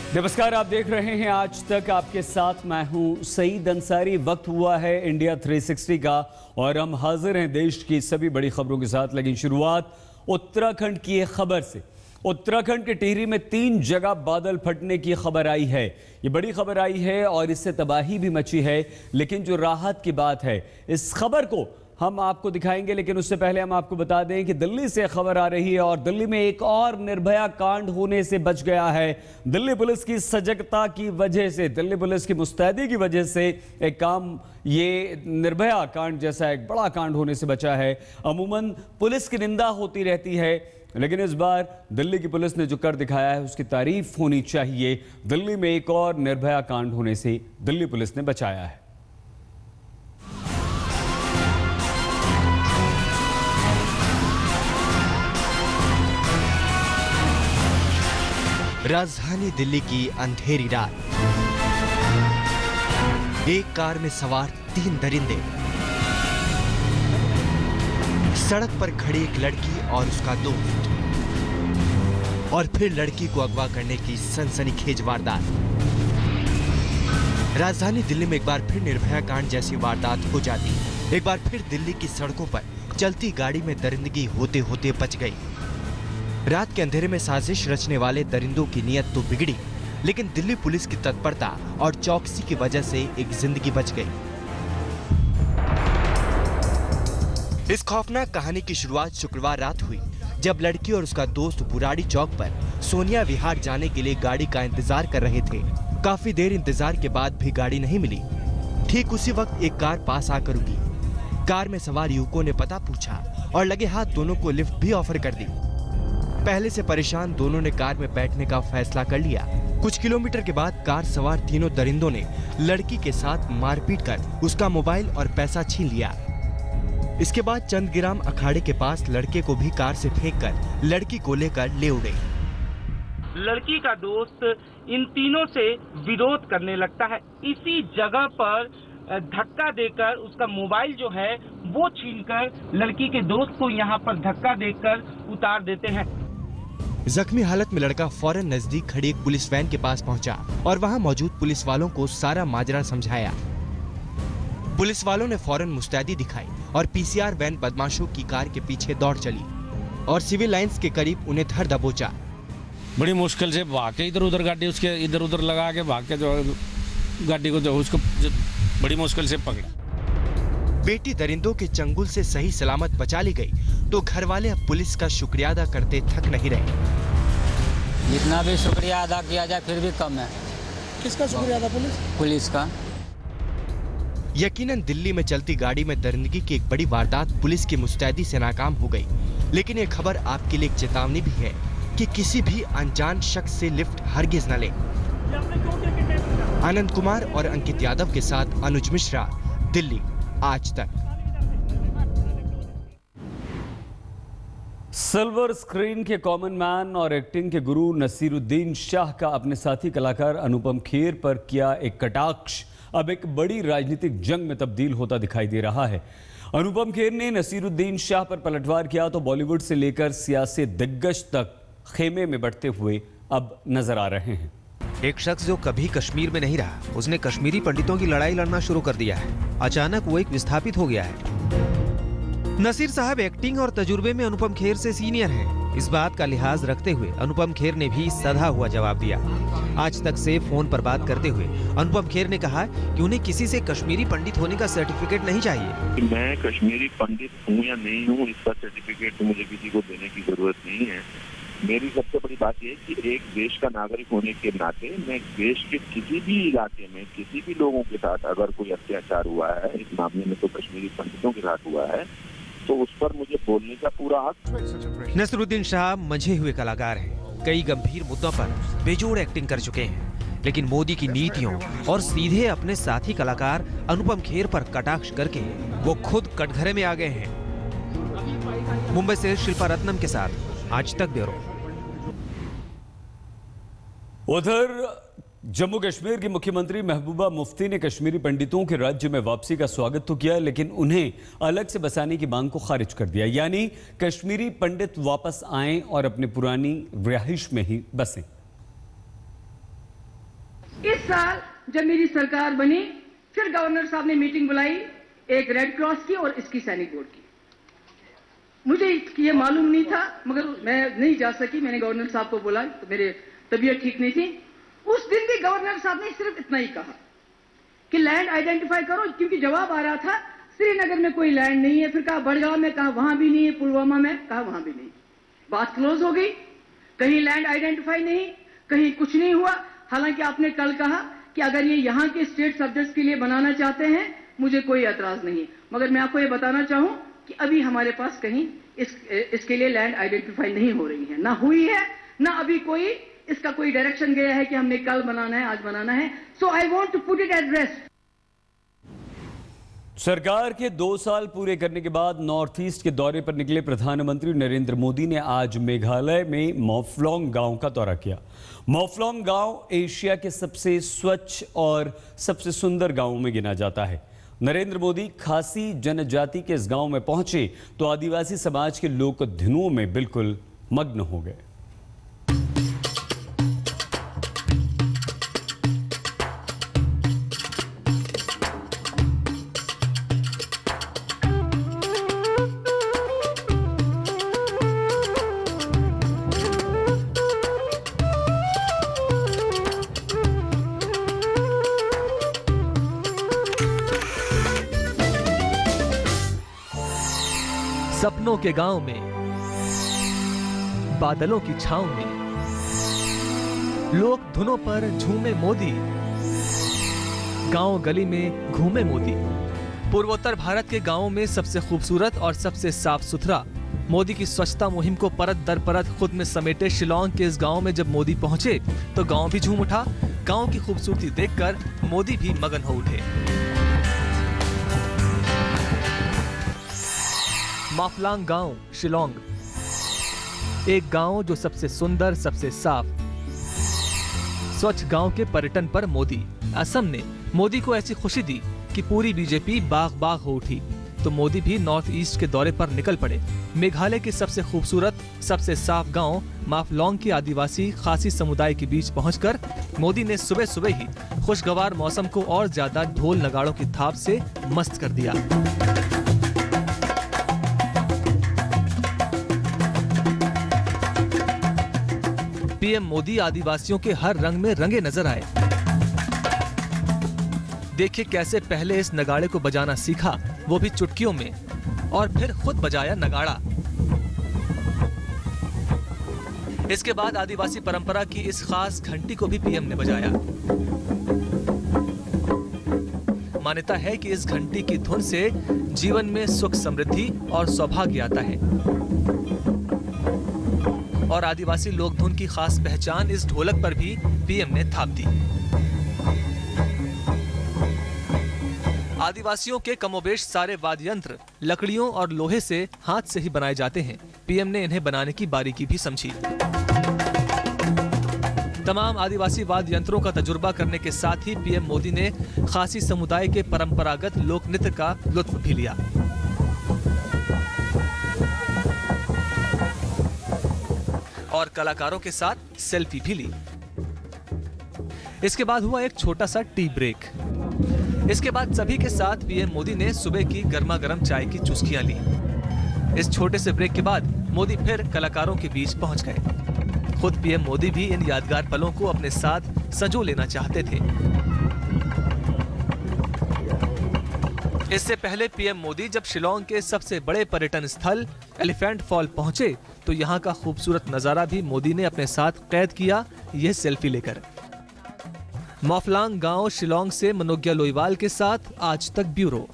नमस्कार, आप देख रहे हैं आज तक। आपके साथ मैं हूं सईद अंसारी। वक्त हुआ है इंडिया 360 का और हम हाजिर हैं देश की सभी बड़ी खबरों के साथ। लेकिन शुरुआत उत्तराखंड की एक खबर से। उत्तराखंड के टिहरी में 3 जगह बादल फटने की खबर आई है। ये बड़ी खबर आई है और इससे तबाही भी मची है। लेकिन जो राहत की बात है, इस खबर को हम आपको दिखाएंगे। लेकिन उससे पहले हम आपको बता दें कि दिल्ली से खबर आ रही है और दिल्ली में एक और निर्भया कांड होने से बच गया है। दिल्ली पुलिस की सजगता की वजह से, दिल्ली पुलिस की मुस्तैदी की वजह से एक काम, ये निर्भया कांड जैसा एक बड़ा कांड होने से बचा है। अमूमन पुलिस की निंदा होती रहती है, लेकिन इस बार दिल्ली की पुलिस ने जो कर दिखाया है उसकी तारीफ होनी चाहिए। दिल्ली में एक और निर्भया कांड होने से दिल्ली पुलिस ने बचाया है। राजधानी दिल्ली की अंधेरी रात, एक कार में सवार 3 दरिंदे, सड़क पर खड़ी एक लड़की और उसका दोस्त, और फिर लड़की को अगवा करने की सनसनीखेज वारदात। राजधानी दिल्ली में एक बार फिर निर्भया कांड जैसी वारदात हो जाती है। एक बार फिर दिल्ली की सड़कों पर चलती गाड़ी में दरिंदगी होते होते बच गई। रात के अंधेरे में साजिश रचने वाले दरिंदों की नीयत तो बिगड़ी, लेकिन दिल्ली पुलिस की तत्परता और चौकसी की वजह से एक जिंदगी बच गई। इस खौफनाक कहानी की शुरुआत शुक्रवार रात हुई, जब लड़की और उसका दोस्त बुराड़ी चौक पर सोनिया विहार जाने के लिए गाड़ी का इंतजार कर रहे थे। काफी देर इंतजार के बाद भी गाड़ी नहीं मिली। ठीक उसी वक्त एक कार पास आकर रुकी। कार में सवार युवकों ने पता पूछा और लगे हाथ दोनों को लिफ्ट भी ऑफर कर दी। पहले से परेशान दोनों ने कार में बैठने का फैसला कर लिया। कुछ किलोमीटर के बाद कार सवार तीनों दरिंदों ने लड़की के साथ मारपीट कर उसका मोबाइल और पैसा छीन लिया। इसके बाद चंदगिराम अखाड़े के पास लड़के को भी कार से फेंककर लड़की को लेकर ले उड़े। लड़की का दोस्त इन तीनों से विरोध करने लगता है। इसी जगह पर धक्का देकर उसका मोबाइल जो है वो छीनकर लड़की के दोस्त को यहाँ पर धक्का देकर उतार देते हैं। जख्मी हालत में लड़का फौरन नजदीक खड़ी एक पुलिस वैन के पास पहुंचा और वहां मौजूद पुलिस वालों को सारा माजरा समझाया। पुलिस वालों ने फौरन मुस्तैदी दिखाई और पीसीआर वैन बदमाशों की कार के पीछे दौड़ चली और सिविल लाइंस के करीब उन्हें धर दबोचा। बड़ी मुश्किल से भाग के इधर उधर गाड़ी उसके इधर उधर लगा के भाग के जो गाड़ी को जो उसको बड़ी मुश्किल से पकड़ा। बेटी दरिंदों के चंगुल से सही सलामत बचा ली गई तो घर वाले अब पुलिस का शुक्रिया अदा करते थक नहीं रहे। जितना भी शुक्रिया अदा किया जाए फिर भी कम है। किसका शुक्रिया अदा? पुलिस का। यकीनन दिल्ली में चलती गाड़ी में दरिंदगी की एक बड़ी वारदात पुलिस की मुस्तैदी से नाकाम हो गई। लेकिन ये खबर आपके लिए एक चेतावनी भी है कि किसी भी अनजान शख्स से लिफ्ट हरगिज न लें। आनंद कुमार और अंकित यादव के साथ अनुज मिश्रा, दिल्ली आज तक। सिल्वर स्क्रीन के कॉमन मैन और एक्टिंग के गुरु नसीरुद्दीन शाह का अपने साथी कलाकार अनुपम खेर पर किया एक कटाक्ष अब एक बड़ी राजनीतिक जंग में तब्दील होता दिखाई दे रहा है। अनुपम खेर ने नसीरुद्दीन शाह पर पलटवार किया तो बॉलीवुड से लेकर सियासी दिग्गज तक खेमे में बढ़ते हुए अब नजर आ रहे हैं। एक शख्स जो कभी कश्मीर में नहीं रहा, उसने कश्मीरी पंडितों की लड़ाई लड़ना शुरू कर दिया है। अचानक वो एक विस्थापित हो गया है। नसीर साहब एक्टिंग और तजुर्बे में अनुपम खेर से सीनियर हैं। इस बात का लिहाज रखते हुए अनुपम खेर ने भी सधा हुआ जवाब दिया। आज तक से फोन पर बात करते हुए अनुपम खेर ने कहा कि उन्हें किसी से कश्मीरी पंडित होने का सर्टिफिकेट नहीं चाहिए। मैं कश्मीरी पंडित हूँ या नहीं हूँ, इसका सर्टिफिकेट तो मुझे किसी को देने की जरूरत नहीं है। मेरी सबसे बड़ी बात यह है कि एक देश का नागरिक होने के नाते मैं देश के किसी भी इलाके में किसी भी लोगों के साथ अगर कोई अत्याचार हुआ है, इस मामले में तो कश्मीरी पंडितों के साथ हुआ है, तो उस पर मुझे बोलने का पूरा हक। नसीरुद्दीन शाह मंझे हुए कलाकार हैं। कई गंभीर मुद्दों पर बेजोड़ एक्टिंग कर चुके हैं, लेकिन मोदी की नीतियों और सीधे अपने साथी कलाकार अनुपम खेर पर कटाक्ष करके वो खुद कटघरे में आ गए हैं। मुंबई से शिल्पा रत्नम के साथ आज तक ब्यूरो। उधर जम्मू कश्मीर की मुख्यमंत्री महबूबा मुफ्ती ने कश्मीरी पंडितों के राज्य में वापसी का स्वागत तो किया, लेकिन उन्हें अलग से बसाने की मांग को खारिज कर दिया। यानी कश्मीरी पंडित वापस आएं और अपनी पुरानी रिहाइश में ही बसें। साल जब मेरी सरकार बनी, फिर गवर्नर साहब ने मीटिंग बुलाई, एक रेड क्रॉस की और इसकी सैनिक बोर्ड की। मुझे ये मालूम नहीं था, मगर मैं नहीं जा सकी। मैंने गवर्नर साहब को बोला, तो मेरे तबीयत ठीक नहीं थी। उस दिन भी गवर्नर साहब ने सिर्फ इतना ही कहा कि लैंड आइडेंटिफाई करो, क्योंकि जवाब आ रहा था श्रीनगर में कोई लैंड नहीं है। फिर कहा बड़गांव में, कहा वहां भी नहीं है, पुलवामा में, कहा वहां भी नहीं। बात क्लोज हो गई। कहीं लैंड आइडेंटिफाई नहीं, कहीं कुछ नहीं हुआ। हालांकि आपने कल कहा कि अगर ये यहाँ के स्टेट सब्जेक्ट्स के लिए बनाना चाहते हैं, मुझे कोई एतराज नहीं, मगर मैं आपको ये बताना चाहूं कि अभी हमारे पास कहीं इसके लिए लैंड आइडेंटिफाई नहीं हो रही है, ना हुई है, ना अभी कोई इसका कोई डायरेक्शन गया है कि हमने कल बनाना है, आज बनाना है। So I want to put it at rest. सरकार के 2 साल पूरे करने के बाद नॉर्थ ईस्ट के दौरे पर निकले प्रधानमंत्री नरेंद्र मोदी ने आज मेघालय में मॉफलोंग गांव का दौरा किया। मॉफलोंग गांव एशिया के सबसे स्वच्छ और सबसे सुंदर गांवों में गिना जाता है। नरेंद्र मोदी खासी जनजाति के इस गांव में पहुंचे तो आदिवासी समाज के लोक धुनों में बिल्कुल मग्न हो गए। सपनों के गांव में, बादलों की छांव में, लोक धुनों पर झूमे मोदी, गांव गली में घूमे मोदी। पूर्वोत्तर भारत के गांवों में सबसे खूबसूरत और सबसे साफ सुथरा मोदी की स्वच्छता मुहिम को परत दर परत खुद में समेटे शिलांग के इस गांव में जब मोदी पहुंचे तो गांव भी झूम उठा। गांव की खूबसूरती देखकर मोदी भी मगन हो उठे। माफलांग गांव, शिलांग, एक गांव जो सबसे सुंदर, सबसे साफ, स्वच्छ गांव के पर्यटन पर मोदी। असम ने मोदी को ऐसी खुशी दी कि पूरी बीजेपी बाग बाग हो उठी, तो मोदी भी नॉर्थ ईस्ट के दौरे पर निकल पड़े। मेघालय के सबसे खूबसूरत, सबसे साफ गांव माफलोंग के आदिवासी खासी समुदाय के बीच पहुंचकर मोदी ने सुबह सुबह ही खुशगवार मौसम को और ज्यादा ढोल नगाड़ों की थाप से मस्त कर दिया। पीएम मोदी आदिवासियों के हर रंग में रंगे नजर आए। देखिए कैसे पहले इस नगाड़े को बजाना सीखा, वो भी चुटकियों में, और फिर खुद बजाया नगाड़ा। इसके बाद आदिवासी परंपरा की इस खास घंटी को भी पीएम ने बजाया। मान्यता है कि इस घंटी की धुन से जीवन में सुख, समृद्धि और सौभाग्य आता है। और आदिवासी लोक धुन की खास पहचान इस ढोलक पर भी पीएम ने थाप दी। आदिवासियों के कमोबेश सारे वाद्य यंत्र लकड़ियों और लोहे से हाथ से ही बनाए जाते हैं। पीएम ने इन्हें बनाने की बारीकी भी समझी। तमाम आदिवासी वाद्य यंत्रों का तजुर्बा करने के साथ ही पीएम मोदी ने खासी समुदाय के परंपरागत लोक नृत्य का लुत्फ भी लिया। और कलाकारों के साथ सेल्फी भी ली। इसके बाद हुआ एक छोटा सा टी ब्रेक। इसके बाद सभी के साथ पीएम मोदी ने सुबह की गर्मा गर्म चाय की चुस्कियां ली। इस छोटे से ब्रेक के बाद मोदी फिर कलाकारों के बीच पहुंच गए। खुद पीएम मोदी भी इन यादगार पलों को अपने साथ संजो लेना चाहते थे। इससे पहले पीएम मोदी जब शिलांग के सबसे बड़े पर्यटन स्थल एलिफेंट फॉल पहुंचे तो यहाँ का खूबसूरत नजारा भी मोदी ने अपने साथ कैद किया, यह सेल्फी लेकर। मॉफलांग गांव, शिलांग से मनोज्ञा लोईवाल के साथ आज तक ब्यूरो।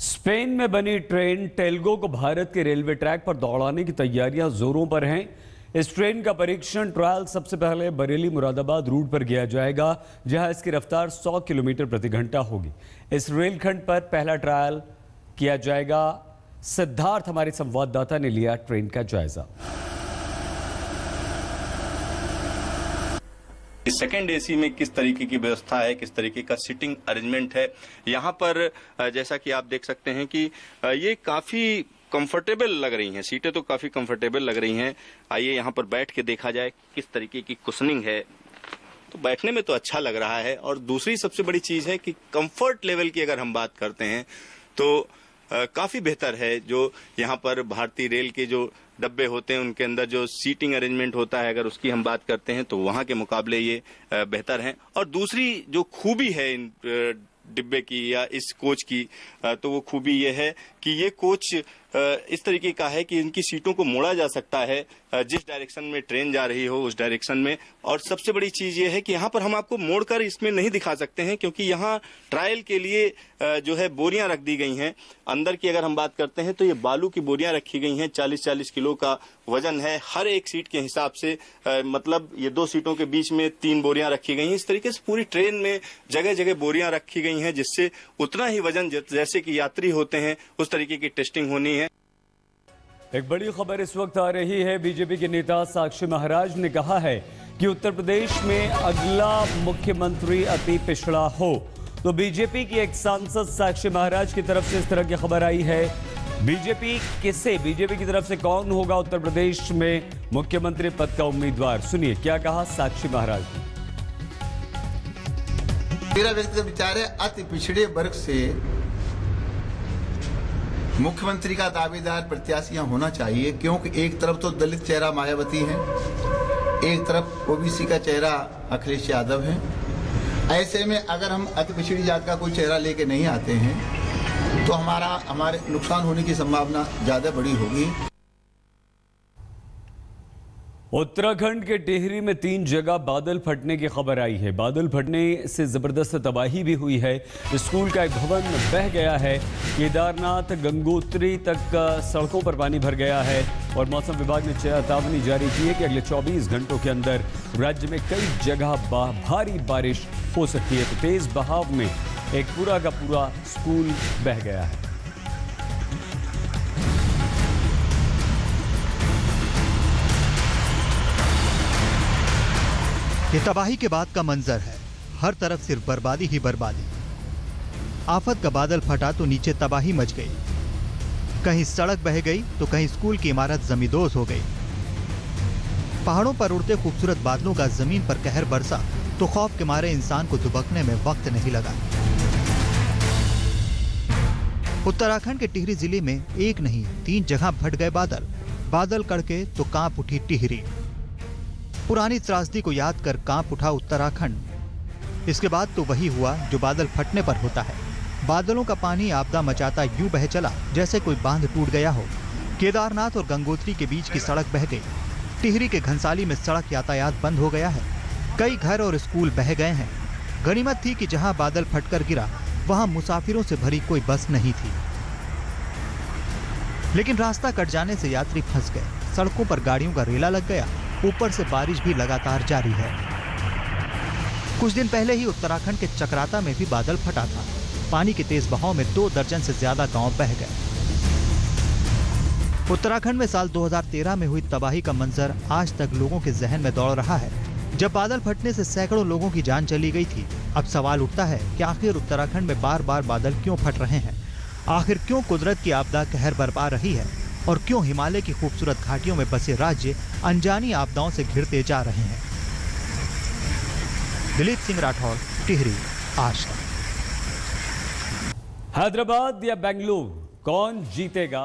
स्पेन में बनी ट्रेन टेल्गो को भारत के रेलवे ट्रैक पर दौड़ाने की तैयारियां जोरों पर हैं। इस ट्रेन का परीक्षण ट्रायल सबसे पहले बरेली मुरादाबाद रूट पर किया जाएगा, जहां इसकी रफ्तार 100 किलोमीटर प्रति घंटा होगी। इस रेलखंड पर पहला ट्रायल किया जाएगा। सिद्धार्थ हमारे संवाददाता ने लिया ट्रेन का जायजा। इस सेकेंड एसी में किस तरीके की व्यवस्था है, किस तरीके का सीटिंग अरेंजमेंट है यहाँ पर, जैसा कि आप देख सकते हैं कि ये काफी कंफर्टेबल लग रही हैं, सीटें तो काफी कंफर्टेबल लग रही हैं। आइए यहाँ पर बैठ के देखा जाए किस तरीके की कुशनिंग है तो बैठने में तो अच्छा लग रहा है। और दूसरी सबसे बड़ी चीज है कि कंफर्ट लेवल की अगर हम बात करते हैं तो काफी बेहतर है। जो यहाँ पर भारतीय रेल के जो डब्बे होते हैं उनके अंदर जो सीटिंग अरेंजमेंट होता है, अगर उसकी हम बात करते हैं तो वहाँ के मुकाबले ये बेहतर है। और दूसरी जो खूबी है इन डिब्बे की या इस कोच की, तो वो खूबी ये है कि ये कोच इस तरीके का है कि इनकी सीटों को मोड़ा जा सकता है जिस डायरेक्शन में ट्रेन जा रही हो उस डायरेक्शन में। और सबसे बड़ी चीज ये है कि यहाँ पर हम आपको मोड़कर इसमें नहीं दिखा सकते हैं क्योंकि यहाँ ट्रायल के लिए जो है बोरियां रख दी गई हैं। अंदर की अगर हम बात करते हैं तो ये बालू की बोरियां रखी गई हैं, 40-40 किलो का वजन है हर एक सीट के हिसाब से। मतलब ये 2 सीटों के बीच में 3 बोरियां रखी गई हैं। इस तरीके से पूरी ट्रेन में जगह जगह बोरियां रखी गई हैं जिससे उतना ही वजन जैसे कि यात्री होते हैं उस तरीके की टेस्टिंग होनी है। एक बड़ी खबर इस वक्त आ रही है। बीजेपी के नेता साक्षी महाराज ने कहा है कि उत्तर प्रदेश में अगला मुख्यमंत्री अति पिछड़ा हो। तो बीजेपी की एक सांसद साक्षी महाराज की तरफ से इस तरह की खबर आई है। बीजेपी की तरफ से कौन होगा उत्तर प्रदेश में मुख्यमंत्री पद का उम्मीदवार, सुनिए क्या कहा साक्षी महाराज ने। मेरा व्यक्तिगत विचार है अति पिछड़े वर्ग से मुख्यमंत्री का दावेदार प्रत्याशी होना चाहिए, क्योंकि एक तरफ तो दलित चेहरा मायावती है, एक तरफ ओबीसी का चेहरा अखिलेश यादव है। ऐसे में अगर हम अति पिछड़ी जात का कोई चेहरा लेके नहीं आते हैं तो हमारे नुकसान होने की संभावना ज्यादा बड़ी होगी। उत्तराखंड के टिहरी में 3 जगह बादल फटने की खबर आई है। बादल फटने से जबरदस्त तबाही भी हुई है। स्कूल का एक भवन बह गया है। केदारनाथ गंगोत्री तक सड़कों पर पानी भर गया है और मौसम विभाग ने चेतावनी जारी की है कि अगले 24 घंटों के अंदर राज्य में कई जगह भारी बारिश हो सकती है। तो तेज बहाव में एक पूरा का पूरा स्कूल बह गया है। ये तबाही के बाद का मंजर है। हर तरफ सिर्फ बर्बादी ही बर्बादी। आफत का बादल फटा तो नीचे तबाही मच गई। कहीं सड़क बह गई तो कहीं स्कूल की इमारत जमींदोज हो गई। पहाड़ों पर उड़ते खूबसूरत बादलों का जमीन पर कहर बरसा तो खौफ के मारे इंसान को दुबकने में वक्त नहीं लगा। उत्तराखंड के टिहरी जिले में एक नहीं 3 जगह फट गए बादल। बादल कड़के तो कांप उठी टिहरी। पुरानी त्रासदी को याद कर कांप उठा उत्तराखंड। इसके बाद तो वही हुआ जो बादल फटने पर होता है। बादलों का पानी आपदा मचाता यूं बह चला जैसे कोई बांध टूट गया हो। केदारनाथ और गंगोत्री के बीच की सड़क बह गई। टिहरी के घनसाली में सड़क यातायात बंद हो गया है। कई घर और स्कूल बह गए हैं। गनीमत थी कि जहां बादल फटकर गिरा वहां मुसाफिरों से भरी कोई बस नहीं थी, लेकिन रास्ता कट जाने से यात्री फंस गए। सड़कों पर गाड़ियों का रेला लग गया। ऊपर से बारिश भी लगातार जारी है। कुछ दिन पहले ही उत्तराखंड के चक्राता में भी बादल फटा था। पानी के तेज बहाव में 2 दर्जन से ज्यादा गांव बह गए। उत्तराखंड में साल 2013 में हुई तबाही का मंजर आज तक लोगों के जहन में दौड़ रहा है, जब बादल फटने से सैकड़ों लोगों की जान चली गई थी। अब सवाल उठता है कि आखिर उत्तराखंड में बार बार बादल क्यों फट रहे हैं? आखिर क्यों कुदरत की आपदा कहर बरपा रही है? और क्यों हिमालय की खूबसूरत घाटियों में बसे राज्य अनजानी आपदाओं से घिरते जा रहे हैं? दिलीप सिंह राठौर, टिहरी, आज तक। हैदराबाद या बेंगलुरु, कौन जीतेगा